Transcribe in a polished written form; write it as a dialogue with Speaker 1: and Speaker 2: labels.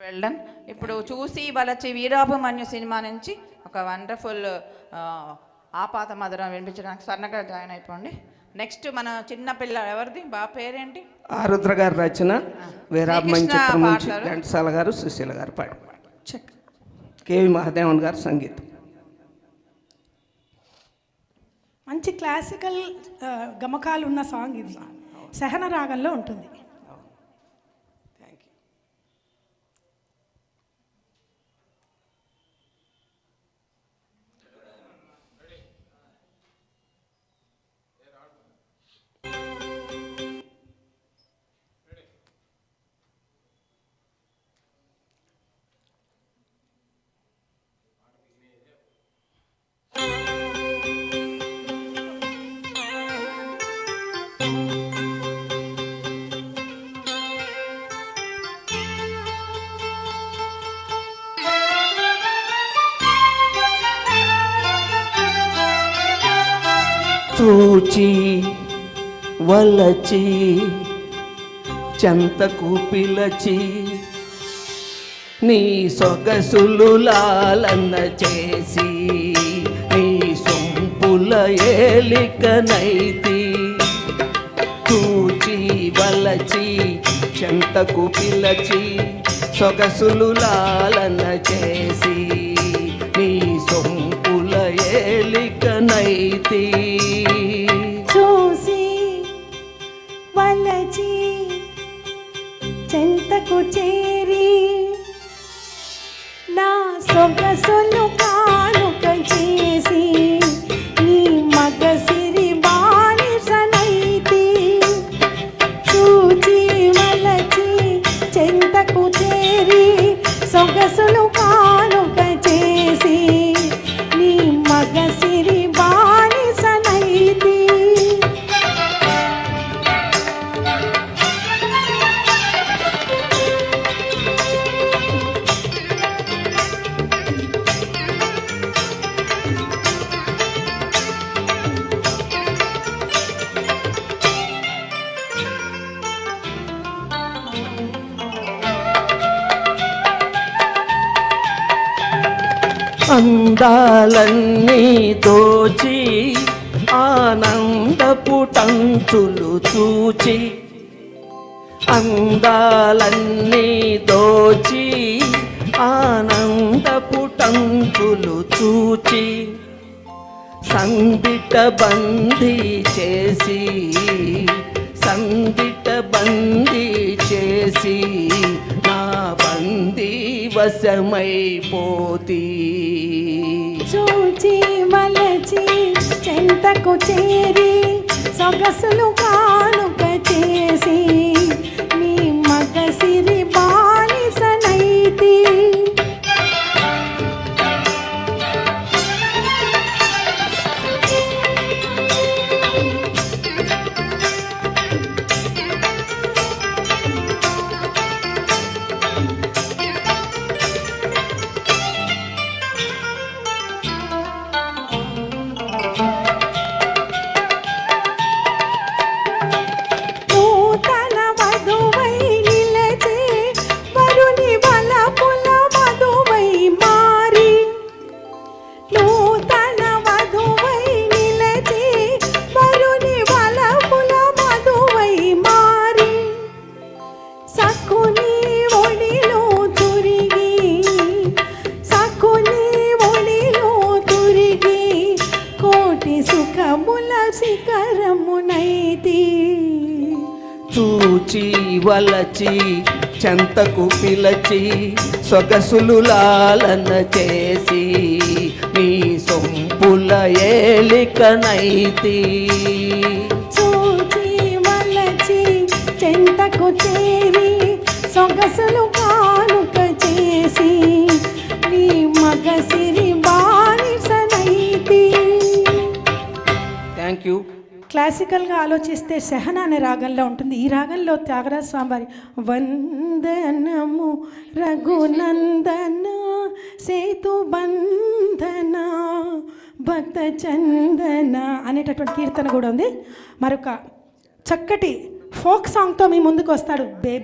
Speaker 1: Well done. ఇప్పుడు చూసి వలచి వీరాభిమన్యు సినిమా నుంచి ఒక వండర్ఫుల్ ఆపాత మధురం వినిపించడానికి స్వర్ణగా జాయిన్ అయిపోండి. నెక్స్ట్ మన చిన్న పిల్ల ఎవరిది పేరేంటి?
Speaker 2: ఆరుద్ర గారి రచన, వీరాభిమన్యు చిత్రం నుంచి ఘంటసాల గారు, సుశీల గారు పాడి చెక్, కేవి మహాదేవన్ గారు సంగీతం.
Speaker 3: మంచి క్లాసికల్ గమకాలు ఉన్న సాంగ్ ఇది, సహన రాగంలో ఉంటుంది.
Speaker 2: చూచి వలచి చెంతకు పిలచి నీ సొగసులు లాలన చేసి నీ సొంపుల ఏలికనైతి. చూచి వలచి చెంతకు పిలచి సొగసులు లాలన చేసి నీ సొంపుల ఏలికనైతి.
Speaker 3: చూసి వలచి చెంతకు చేరి నా సొగసులు కానుక చేసి నీ మగసిరి బానిసనైతి. చూచి వలచి చెంతకు చేరి సొగసులు కానుక చేసి నీ మగసిరి బానిసనైతి.
Speaker 2: అందాలన్నీ దోచి ఆనందపు టంచులు చూచి, అందాలన్నీ దోచి ఆనందపు టంచులు చూచి సందిట బందీ చేసి, సందిట బందీ చేసి నా బందీ వశమైపోతీ.
Speaker 3: చూచి వలచి చెంతకు చేరి సొగసులు కానుక చేసి నీ మగసిరి బానిసనైతి.
Speaker 2: చూచి వలచి చెంతకు పిలచి సొగసులు లాలన చేసి నీ సొంపుల ఏలికనైతి.
Speaker 3: చూచి వలచి చెంతకు చేరి సొగసులు కానుక చేసి నీ మగసిరి బానిసనైతి.
Speaker 2: Thank you.
Speaker 3: క్లాసికల్గా ఆలోచిస్తే సహన అనే రాగంలో ఉంటుంది. ఈ రాగంలో త్యాగరాజ స్వామి వారి వందనము రఘునందన సేతు బంధన భక్త చందన అనేటటువంటి కీర్తన కూడా ఉంది. మరొక చక్కటి ఫోక్ సాంగ్తో మీ ముందుకు వస్తాడు బేబీ.